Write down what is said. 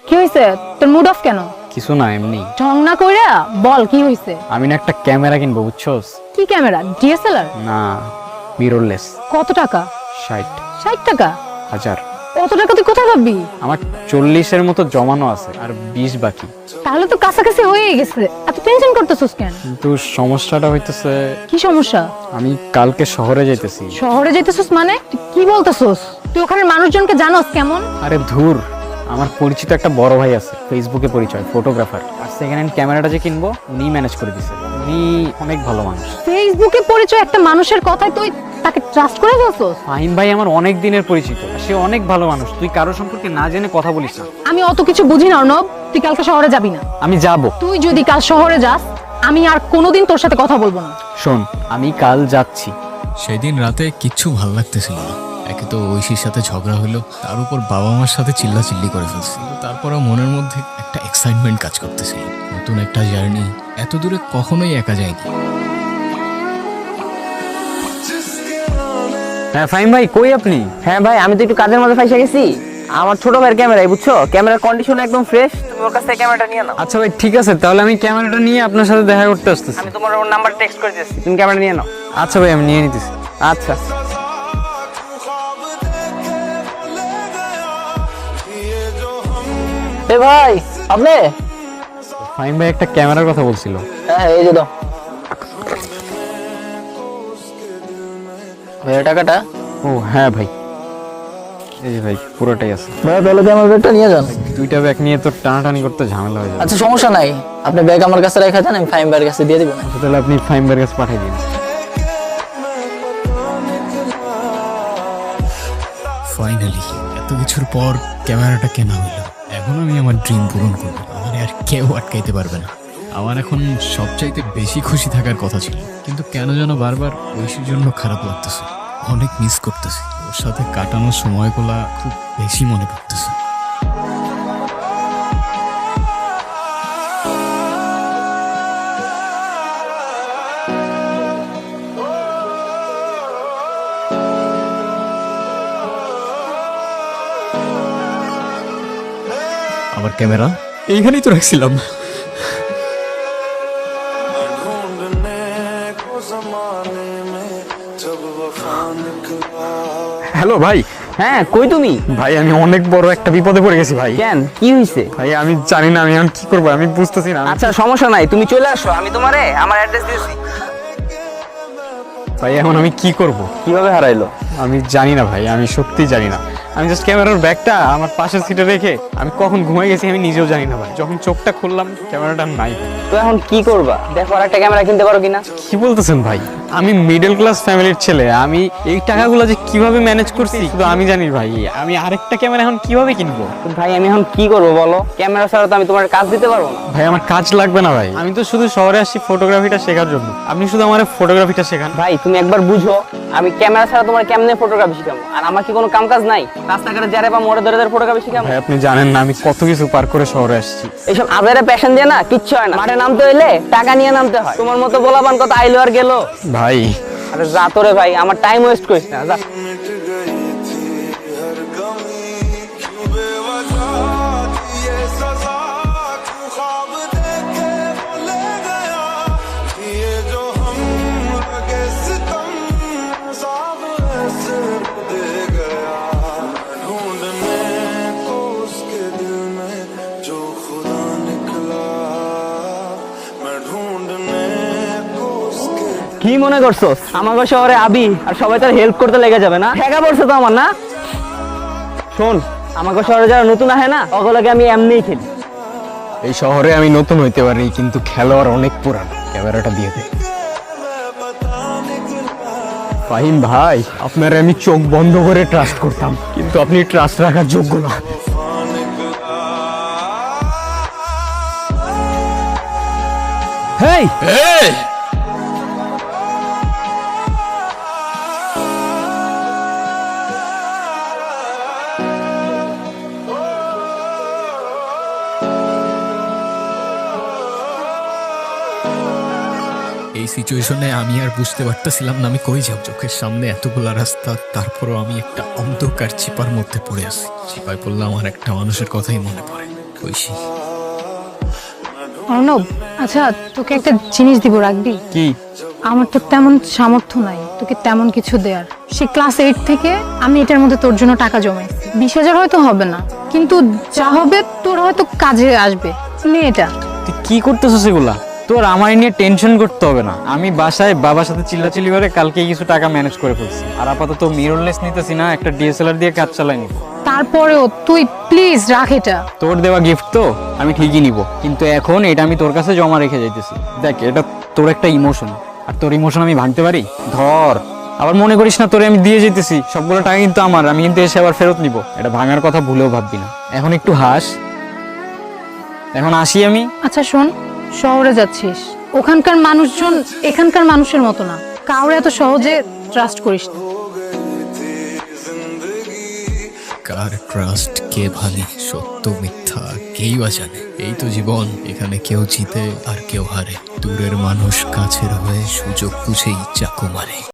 কি হইছে? তোর মুড অফ কেন? কিছু না, এমনি। ঢং না কইরা বল কি হইছে? আমি না একটা ক্যামেরা কিনবো, বুঝছস? কি ক্যামেরা? ডিএসএলআর? না, মিররলেস। কত টাকা? 60 60 টাকা? 1000। অত টাকা তুই কোথায় পাবি? আমার 40-এর মতো জমানো আছে, আর 20 বাকি। তাহলে তো কাছাকাছি হয়ে গেছে, এত টেনশন করতেছিস কেন? কিন্তু সমস্যাটা হইতেছে, কি সমস্যা? আমি কালকে শহরে যাইতেছি। শহরে যাইতেছিস মানে? তুই কি বলতেছিস? তুই ওখানের মানুষজনকে জানোস কেমন? আরে ধুর, আমার পরিচিত একটা বড় ভাই আছে, ফেসবুকে পরিচয়, ফটোগ্রাফার। আর সেকেন্ড হ্যান্ড ক্যামেরাটা যে কিনবো উনিই ম্যানেজ করে দিছে। উনি অনেক ভালো মানুষ। ফেসবুকে পরিচয় একটা মানুষের কথায় তুই তাকে ট্রাস্ট করে ফেলছস? ফাহিম ভাই আমার অনেক দিনের পরিচিত, সে অনেক ভালো মানুষ। তুই কারো সম্পর্কে না জেনে কথা বলিস না। আমি অত কিছু বুঝি না অর্ণব, তুই কালকে শহরে যাবি না। আমি যাব। তুই যদি কাল শহরে যাস, আমি আর কোনোদিন তোর সাথে কথা বলবো না। শোন, আমি কাল যাচ্ছি। সেদিন রাতে কিচ্ছু ভাল লাগতেছিল না। একে তো ঐশীর সাথে ঝগড়া হলো, তার উপর বাবা মার সাথে চিল্লাচিল্লি করে ফেলছি। তারপরে মনের মধ্যে একটা এক্সাইটমেন্ট কাজ করতেছিল, নতুন একটা জার্নি, এত দূরে কখনোই একা যায়নি। হ্যাঁ ফাহিম ভাই, কই আপনি? হ্যাঁ ভাই, আমি তো একটু কাজের মধ্যে ফাইসা গেছি। আমার ছোট ভাইয়ের ক্যামেরাই, বুঝছো, ক্যামেরার কন্ডিশন একদম ফ্রেশ। তুমি ওর কাছ থেকে ক্যামেরাটা নিয়ে নাও। আচ্ছা ভাই, ঠিক আছে, তাহলে আমি ক্যামেরাটা নিয়ে আপনার সাথে দেখা করতে আসতেছি। আমি তোমার ওর নাম্বার টেক্সট করে দিয়েছি, তুমি ক্যামেরা নিয়ে নাও। আচ্ছা ভাই, আমি নিয়ে নিতেছি। আচ্ছা। এ ভাই, আপনি? ফাহিম ভাই একটা ক্যামেরার কথা বলছিল। হ্যাঁ, এই যে দাও ভাইয়া টাকাটা। ও হ্যাঁ ভাই, এই যে ভাই পুরোটাই আছে। ভাইয়া তাহলে আমার ব্যাগটা নিয়ে যান। দুইটা ব্যাগ নিয়ে তো টানাটানি করতে ঝামেলা হয়ে যাবে। আচ্ছা, সমস্যা নাই, আপনি ব্যাগ আমার কাছে রেখে দেন, আমি ফাইম ভাইয়ের কাছে দিয়ে দিব। আচ্ছা, তাহলে আপনি ফাহিম ভাইয়ের কাছে পাঠিয়ে দিন। ফাইনালি এত কিছুর পর ক্যামেরাটা কেনা হইলো। এখন আমি আমার ড্রিম পূরণ করবো, আমার আর কেউ আটকাইতে পারবে না। আমার এখন সবচাইতে বেশি খুশি থাকার কথা ছিল, কিন্তু কেন যেন বারবার ঐশীর জন্য খারাপ লাগতেছে। অনেক মিস করতেছি, ওর সাথে কাটানো সময়গুলা খুব বেশি মনে পড়তেছে। আমার ক্যামেরা এইখানেই তো রাখছিলাম। হ্যালো ভাই। হ্যাঁ, কই তুমি? ভাই আমি অনেক বড় একটা বিপদে পড়ে গেছি ভাই। কেন, কি হয়েছে? ভাই আমি জানি না আমি এখন কি করবো, আমি বুঝতেছি না। আচ্ছা, সমস্যা নাই, তুমি চলে আসো, আমি তোমারে আমার অ্যাড্রেস দিয়েছি। ভাই এখন আমি কি করব? কিভাবে হারাইলো? আমি জানি না ভাই, আমি সত্যি জানি না। আমি জাস্ট ক্যামেরার ব্যাগটা আমার পাশের সিটে রেখে আমি কখন ঘুমিয়ে গেছি আমি নিজেও জানি না ভাই। যখন চোখটা খুললাম ক্যামেরাটা নাই। তো এখন কি করবা? দেখো আর একটা ক্যামেরা কিনতে পারো কিনা। কি বলতেছেন ভাই? আমি মিডল ক্লাস ফ্যামিলির ছেলে, আমি এই টাকাগুলো যে কিভাবে ম্যানেজ করছি শুধু আমি জানি ভাই। আমি আরেকটা ক্যামেরা এখন কিভাবে কিনবো? তো ভাই, আমি এখন কি করবো বলো? ক্যামেরা ছাড়া তো আমি তোমার কাজ দিতে পারবো না। ভাই আমার কাজ লাগবে না ভাই, আমি তো শুধু শহরে আসছি ফটোগ্রাফিটা শেখার জন্য। আপনি শুধু আমার ফটোগ্রাফিটা শেখান। ভাই, তুমি একবার বুঝো, আমি ক্যামেরা ছাড়া তোমার কেমনে ফটোগ্রাফি শিখাবো? আর আমার কি কোনো কাম কাজ নাই? রাস্তাঘাটে যারে বা মোড়ে ধরে ধরে ফটোগ্রাফি শিখাবো? ভাই আপনি জানেন না আমি কত কিছু পার করে শহরে আসছি। এইসব আজারে প্যাশন দিয়ে না কিচ্ছু হয় না। মাঠে নামতে হইলে টাকা নিয়ে নামতে হয়। তোমার মতো বলাবান কত আইলো আর গেলো। ভাই আরে যা তোরে ভাই, আমার টাইম ওয়েস্ট করিস না, যা। কি মনে করছো আমাকে শহরে আবি আর সবাই তার হেল্প করতে লেগে যাবে না? ঠেকা পড়ছে তো আমার, না? শোন, আমাকে শহরে যারা নতুন আহে না, ওগুলোকে আমি এমনিই খেলি। এই শহরে আমি নতুন হইতে পারি কিন্তু খেলোয়াড় অনেক পুরান। ক্যামেরাটা দিয়ে দে। ফাহিম ভাই, আপনার আমি চোখ বন্ধ করে ট্রাস্ট করতাম, কিন্তু আপনি ট্রাস্ট রাখার যোগ্য না। হেই এই সিচুয়েশনে আমি আর বুঝতে পারতেছিলাম না আমি কই যাব। চোখের সামনে এতগুলা রাস্তা, তারপরও আমি একটা অন্ধকার চিপার মধ্যে পড়ে আছি। চিপায় পড়লে আমার একটা মানুষের কথাই মনে পড়ে। ঐশী। অর্ণব, আচ্ছা তোকে একটা জিনিস দিব, রাখবি? কি? আমার তো তেমন সামর্থ্য নাই তোকে তেমন কিছু দেওয়ার। সে ক্লাস 8 থেকে আমি এটার মধ্যে তোর জন্য টাকা জমাইছি। 20,000 হয়তো হবে না, কিন্তু যা হবে তোর হয়তো কাজে আসবে। নে এটা। তুই কি করতেছিস এগুলা? তোর আমার নিয়ে টেনশন করতে হবে না। আমি বাসায় বাবার সাথে চিল্লাচিল্লি করে কালকে কিছু টাকা ম্যানেজ করে ফেলছি। আর আপাতত মিররলেস নিতেছি না, একটা ডিএসএলআর দিয়ে কাজ চালাই নিব। তারপরেও তুই প্লিজ রাখ এটা। তোর দেওয়া গিফট তো আমি ঠিকই নিব, কিন্তু এখন এটা আমি তোর কাছে জমা রেখে যাইতেছি। দেখ, এটা তোর একটা ইমোশন, আর তোর ইমোশন আমি ভাঙতে পারি? ধর, আবার মনে করিস না তোরে আমি দিয়ে যেতেছি। সবগুলো টাকা কিন্তু আমার, আমি কিন্তু এসে আবার ফেরত নিব। এটা ভাঙার কথা ভুলেও ভাববি না। এখন একটু হাস। এখন আসি আমি। আচ্ছা শোন, শহরে যাচ্ছিস, ওখানকার মানুষজন এখানকার মানুষের মতো না। কাউরে এত সহজে ট্রাস্ট করিস না। কার ট্রাস্ট কে ভাঙে, সত্য মিথ্যা কেই বা জানে। এই তো জীবন, এখানে কেউ জিতে আর কেউ হারে। দূরের মানুষ কাছের হয়ে সুযোগ বুঝেই চাকু মারে।